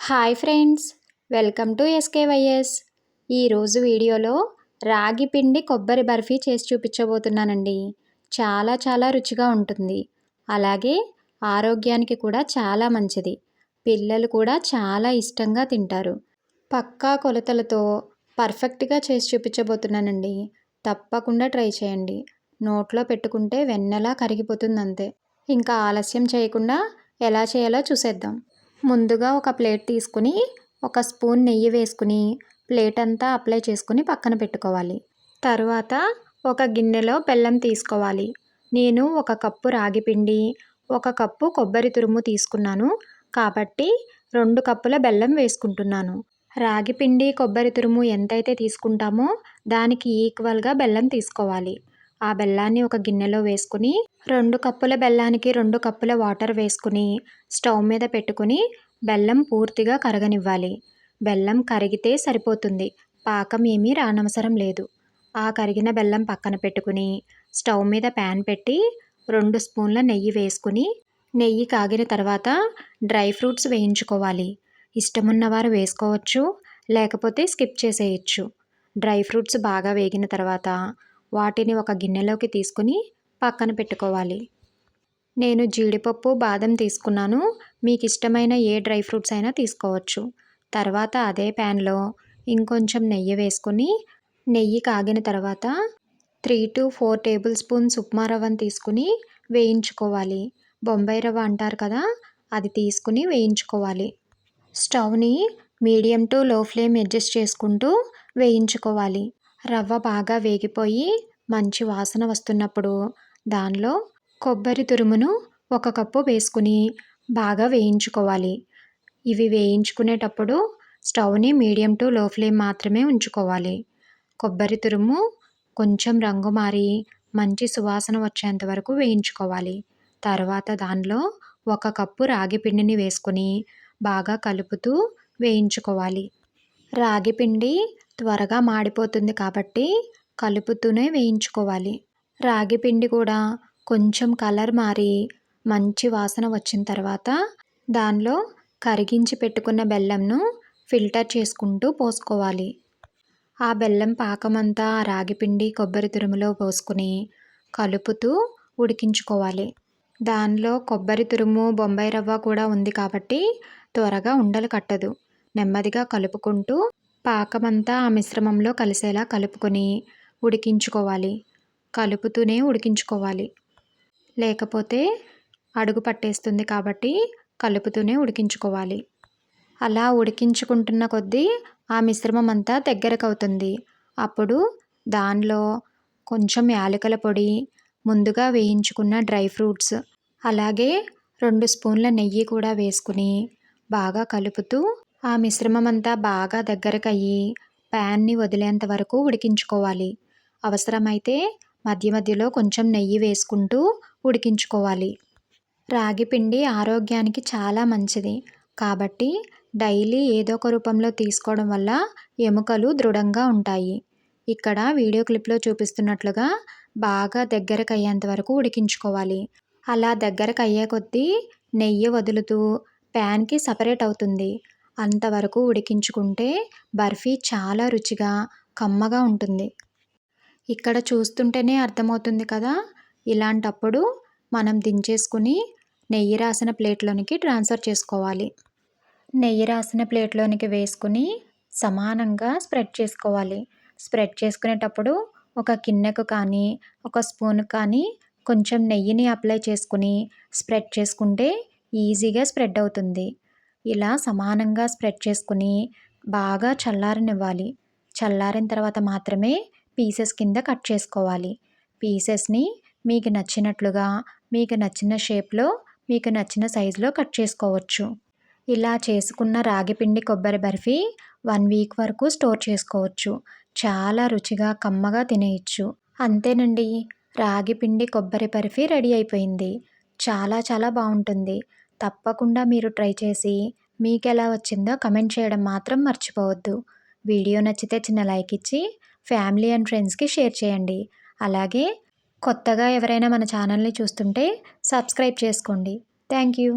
Hi friends, welcome to SKYS. ఈరోజు వీడియోలో రాగి పిండి కొబ్బరి బర్ఫీ చేసి చూపించబోతున్నానండి. చాలా చాలా రుచిగా ఉంటుంది. అలాగే ఆరోగ్యానికి కూడా చాలా మంచిది. పిల్లలు కూడా చాలా ఇష్టంగా తింటారు. పక్కా కొలతలతో పర్ఫెక్ట్గా చేసి చూపించబోతున్నానండి. తప్పకుండా ట్రై చేయండి. నోట్లో పెట్టుకుంటే వెన్నెలా కరిగిపోతుంది అంతే. ఇంకా ఆలస్యం చేయకుండా ఎలా చేయాలో చూసేద్దాం. ముందుగా ఒక ప్లేట్ తీసుకుని ఒక స్పూన్ నెయ్యి వేసుకుని ప్లేట్ అంతా అప్లై చేసుకుని పక్కన పెట్టుకోవాలి. తర్వాత ఒక గిన్నెలో బెల్లం తీసుకోవాలి. నేను 1 కప్పు రాగి పిండి, 1 కప్పు కొబ్బరి తురుము తీసుకున్నాను కాబట్టి 2 కప్పుల బెల్లం వేసుకుంటున్నాను. రాగి పిండి కొబ్బరి తురుము ఎంతైతే తీసుకుంటామో దానికి ఈక్వల్గా బెల్లం తీసుకోవాలి. ఆ బెల్లాన్ని ఒక గిన్నెలో వేసుకుని 2 కప్పుల బెల్లానికి 2 కప్పుల వాటర్ వేసుకుని స్టవ్ మీద పెట్టుకుని బెల్లం పూర్తిగా కరగనివ్వాలి. బెల్లం కరిగితే సరిపోతుంది, పాకం ఏమీ రానవసరం లేదు. ఆ కరిగిన బెల్లం పక్కన పెట్టుకుని స్టవ్ మీద ప్యాన్ పెట్టి 2 స్పూన్ల నెయ్యి వేసుకుని నెయ్యి కాగిన తర్వాత డ్రై ఫ్రూట్స్ వేయించుకోవాలి. ఇష్టమున్నవారు వేసుకోవచ్చు, లేకపోతే స్కిప్ చేసేయచ్చు. డ్రై ఫ్రూట్స్ బాగా వేగిన తర్వాత వాటిని ఒక గిన్నెలోకి తీసుకుని పక్కన పెట్టుకోవాలి. నేను జీడిపప్పు, బాదం తీసుకున్నాను. మీకు ఇష్టమైన ఏ డ్రై ఫ్రూట్స్ అయినా తీసుకోవచ్చు. తర్వాత అదే ప్యాన్లో ఇంకొంచెం నెయ్యి వేసుకొని నెయ్యి కాగిన తర్వాత 3 to 4 టేబుల్ స్పూన్స్ ఉప్మా రవ్వను తీసుకుని వేయించుకోవాలి. బొంబాయి రవ్వ అంటారు కదా, అది తీసుకుని వేయించుకోవాలి. స్టవ్ని మీడియం టు లో ఫ్లేమ్ అడ్జస్ట్ చేసుకుంటూ వేయించుకోవాలి. రవ్వ బాగా వేగిపోయి మంచి వాసన వస్తున్నప్పుడు దానిలో కొబ్బరి తురుమును 1 కప్పు వేసుకుని బాగా వేయించుకోవాలి. ఇవి వేయించుకునేటప్పుడు స్టవ్ని మీడియం టు లో ఫ్లేమ్ మాత్రమే ఉంచుకోవాలి. కొబ్బరి తురుము కొంచెం రంగు మారి మంచి సువాసన వచ్చేంత వరకు వేయించుకోవాలి. తర్వాత దానిలో 1 కప్పు రాగి పిండిని వేసుకుని బాగా కలుపుతూ వేయించుకోవాలి. రాగి పిండి త్వరగా మాడిపోతుంది కాబట్టి కలుపుతూనే వేయించుకోవాలి. రాగి పిండి కూడా కొంచెం కలర్ మారి మంచి వాసన వచ్చిన తర్వాత దానిలో కరిగించి పెట్టుకున్న బెల్లంను ఫిల్టర్ చేసుకుంటూ పోసుకోవాలి. ఆ బెల్లం పాకమంతా రాగి పిండి కొబ్బరి తురుములో పోసుకుని కలుపుతూ ఉడికించుకోవాలి. దానిలో కొబ్బరి తురుము, బొంబాయి రవ్వ కూడా ఉంది కాబట్టి త్వరగా ఉండలు కట్టదు. నెమ్మదిగా కలుపుకుంటూ పాకమంతా ఆ మిశ్రమంలో కలిసేలా కలుపుకొని ఉడికించుకోవాలి. కలుపుతూనే ఉడికించుకోవాలి, లేకపోతే అడుగు పట్టేస్తుంది కాబట్టి కలుపుతూనే ఉడికించుకోవాలి. అలా ఉడికించుకుంటున్న కొద్దీ ఆ మిశ్రమం అంతా దగ్గరకు అవుతుంది. అప్పుడు దానిలో కొంచెం యాలకుల పొడి, ముందుగా వేయించుకున్న డ్రై ఫ్రూట్స్, అలాగే 2 స్పూన్ల నెయ్యి కూడా వేసుకుని బాగా కలుపుతూ ఆ మిశ్రమం అంతా బాగా దగ్గరకు అయ్యి ప్యాన్ని వదిలేంత వరకు ఉడికించుకోవాలి. అవసరమైతే మధ్య మధ్యలో కొంచెం నెయ్యి వేసుకుంటూ ఉడికించుకోవాలి. రాగి పిండి ఆరోగ్యానికి చాలా మంచిది కాబట్టి డైలీ ఏదో ఒక రూపంలో తీసుకోవడం వల్ల ఎముకలు దృఢంగా ఉంటాయి. ఇక్కడ వీడియో క్లిప్లో చూపిస్తున్నట్లుగా బాగా దగ్గరకు అయ్యేంత వరకు ఉడికించుకోవాలి. అలా దగ్గరకు అయ్యే కొద్దీ నెయ్యి వదులుతూ ప్యాన్కి సపరేట్ అవుతుంది. అంతవరకు ఉడికించుకుంటే బర్ఫీ చాలా రుచిగా కమ్మగా ఉంటుంది. ఇక్కడ చూస్తుంటేనే అర్థమవుతుంది కదా. ఇలాంటప్పుడు మనం దించేసుకుని నెయ్యి రాసిన ప్లేట్లోనికి ట్రాన్స్ఫర్ చేసుకోవాలి. నెయ్యి రాసిన ప్లేట్లోనికి వేసుకుని సమానంగా స్ప్రెడ్ చేసుకోవాలి. స్ప్రెడ్ చేసుకునేటప్పుడు ఒక గిన్నెకు కానీ ఒక స్పూన్ కానీ కొంచెం నెయ్యిని అప్లై చేసుకుని స్ప్రెడ్ చేసుకుంటే ఈజీగా స్ప్రెడ్ అవుతుంది. ఇలా సమానంగా స్ప్రెడ్ చేసుకుని బాగా చల్లారనివ్వాలి. చల్లారిన తర్వాత మాత్రమే పీసెస్ కింద కట్ చేసుకోవాలి. పీసెస్ని మీకు నచ్చినట్లుగా, మీకు నచ్చిన షేప్లో, మీకు నచ్చిన సైజులో కట్ చేసుకోవచ్చు. ఇలా చేసుకున్న రాగిపిండి కొబ్బరి బర్ఫీ 1 వీక్ వరకు స్టోర్ చేసుకోవచ్చు. చాలా రుచిగా కమ్మగా తినేయచ్చు. అంతేనండి, రాగిపిండి కొబ్బరి బర్ఫీ రెడీ అయిపోయింది. చాలా చాలా బాగుంటుంది. తప్పకుండా మీరు ట్రై చేసి మీకు ఎలా వచ్చిందో కమెంట్ చేయడం మాత్రం మర్చిపోవద్దు. వీడియో నచ్చితే చిన్న లైక్ ఇచ్చి ఫ్యామిలీ అండ్ ఫ్రెండ్స్కి షేర్ చేయండి. అలాగే కొత్తగా ఎవరైనా మన ఛానల్ని చూస్తుంటే సబ్స్క్రైబ్ చేసుకోండి. Thank you.